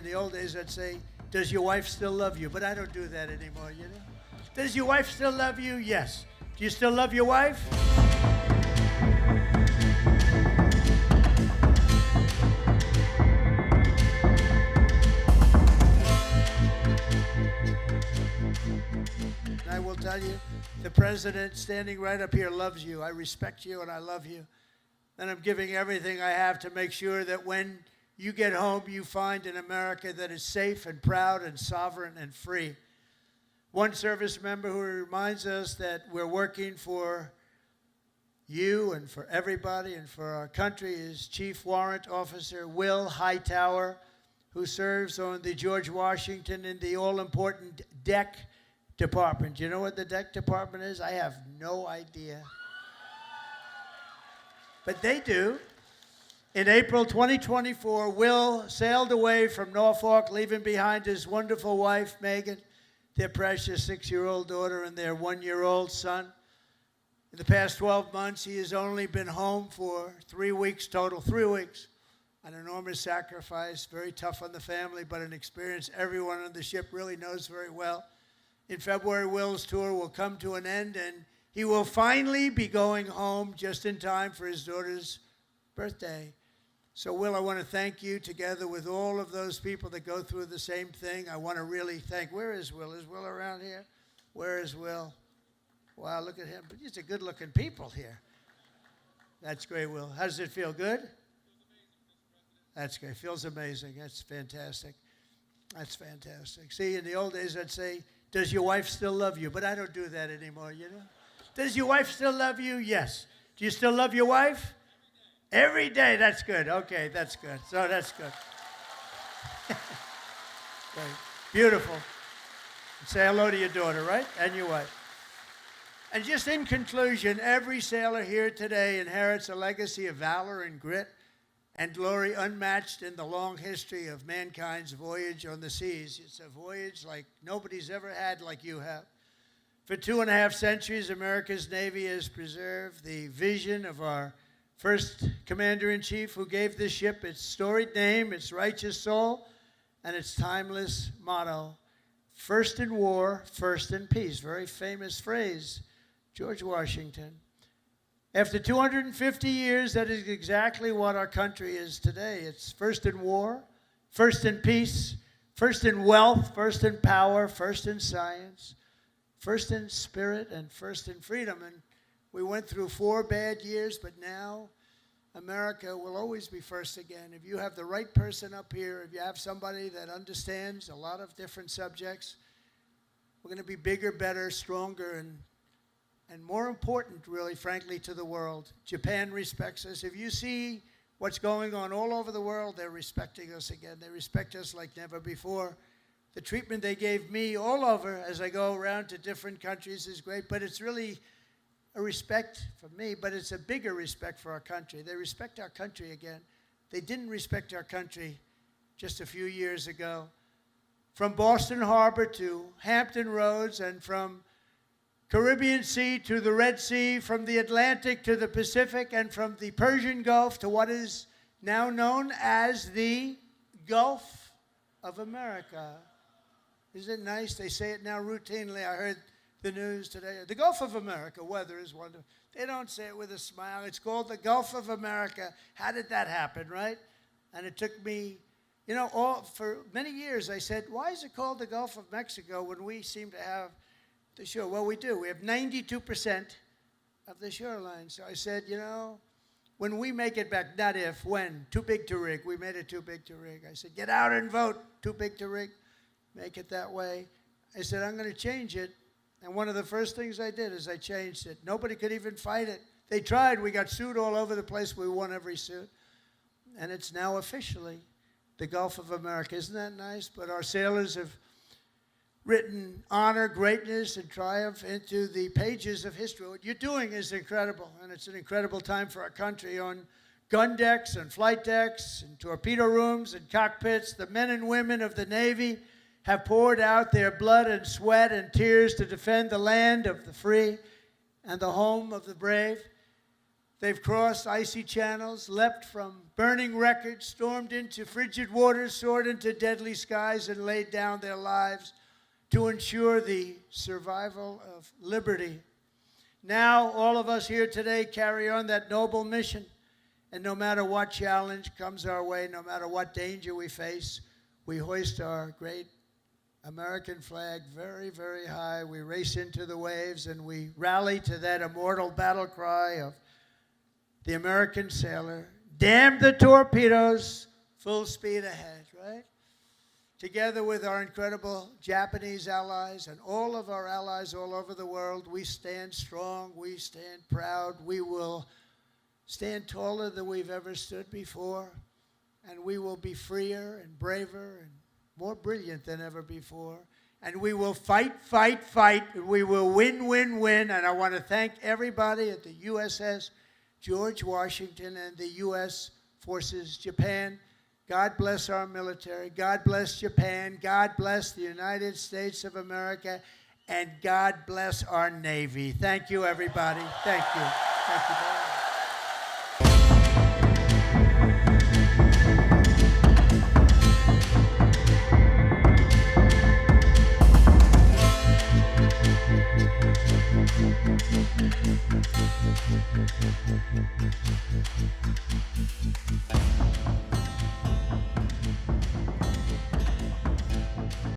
the old days, I'd say, does your wife still love you? But I don't do that anymore, you know? Does your wife still love you? Yes. Do you still love your wife? And I will tell you, the president standing right up here loves you. I respect you and I love you. And I'm giving everything I have to make sure that when you get home, you find an America that is safe and proud and sovereign and free. One service member who reminds us that we're working for you and for everybody and for our country is Chief Warrant Officer Will Hightower, who serves on the George Washington in the all-important Deck Department. Do you know what the Deck Department is? I have no idea. But they do. In April 2024, Will sailed away from Norfolk, leaving behind his wonderful wife, Megan, their precious 6-year-old daughter, and their 1-year-old son. In the past 12 months, he has only been home for 3 weeks total, 3 weeks. An enormous sacrifice, very tough on the family, but an experience everyone on the ship really knows very well. In February, Will's tour will come to an end, and he will finally be going home just in time for his daughter's birthday. So, Will, I want to thank you together with all of those people that go through the same thing. I want to really thank, where is Will? Is Will around here? Where is Will? Wow, look at him. But these are good-looking people here. That's great, Will. How does it feel? Good? That's great. Feels amazing. That's fantastic. That's fantastic. See, in the old days, I'd say, does your wife still love you? But I don't do that anymore, you know? Does your wife still love you? Yes. Do you still love your wife? Every day. That's good. Okay, that's good. So that's good. Great. Beautiful. Say hello to your daughter, right? And your wife. And just in conclusion, every sailor here today inherits a legacy of valor and grit and glory unmatched in the long history of mankind's voyage on the seas. It's a voyage like nobody's ever had like you have. For 2.5 centuries, America's Navy has preserved the vision of our first commander-in-chief, who gave this ship its storied name, its righteous soul, and its timeless motto, first in war, first in peace. Very famous phrase, George Washington. After 250 years, that is exactly what our country is today. It's first in war, first in peace, first in wealth, first in power, first in science, first in spirit, and first in freedom. And we went through 4 bad years, but now America will always be first again. If you have the right person up here, if you have somebody that understands a lot of different subjects, we're going to be bigger, better, stronger, and more important, really, frankly, to the world. Japan respects us. If you see what's going on all over the world, they're respecting us again. They respect us like never before. The treatment they gave me all over as I go around to different countries is great, but it's really a respect for me, but it's a bigger respect for our country. They respect our country again. They didn't respect our country just a few years ago. From Boston Harbor to Hampton Roads, and from Caribbean Sea to the Red Sea, from the Atlantic to the Pacific, and from the Persian Gulf to what is now known as the Gulf of America. Isn't it nice? They say it now routinely. I heard the news today. The Gulf of America, weather is wonderful. They don't say it with a smile. It's called the Gulf of America. How did that happen, right? And it took me, you know, for many years I said, why is it called the Gulf of Mexico when we seem to have the shore? Well, we do. We have 92% of the shoreline. So I said, you know, when we make it back, not if, when, too big to rig. We made it too big to rig. I said, get out and vote. Too big to rig. Make it that way. I said, I'm going to change it. And one of the first things I did is I changed it. Nobody could even fight it. They tried. We got sued all over the place. We won every suit. And it's now officially the Gulf of America. Isn't that nice? But our sailors have written honor, greatness, and triumph into the pages of history. What you're doing is incredible, and it's an incredible time for our country. On gun decks and flight decks and torpedo rooms and cockpits, the men and women of the Navy have poured out their blood and sweat and tears to defend the land of the free and the home of the brave. They've crossed icy channels, leapt from burning wreckage, stormed into frigid waters, soared into deadly skies, and laid down their lives to ensure the survival of liberty. Now, all of us here today carry on that noble mission, and no matter what challenge comes our way, no matter what danger we face, we hoist our great American flag very, very high. We race into the waves, and we rally to that immortal battle cry of the American sailor, damn the torpedoes, full speed ahead, right? Together with our incredible Japanese allies and all of our allies all over the world, we stand strong, we stand proud, we will stand taller than we've ever stood before, and we will be freer and braver and more brilliant than ever before. And we will fight, fight, fight, and we will win, win, win. And I want to thank everybody at the USS George Washington and the U.S. Forces Japan. God bless our military. God bless Japan. God bless the United States of America. And God bless our Navy. Thank you, everybody. Thank you. Thank you very much.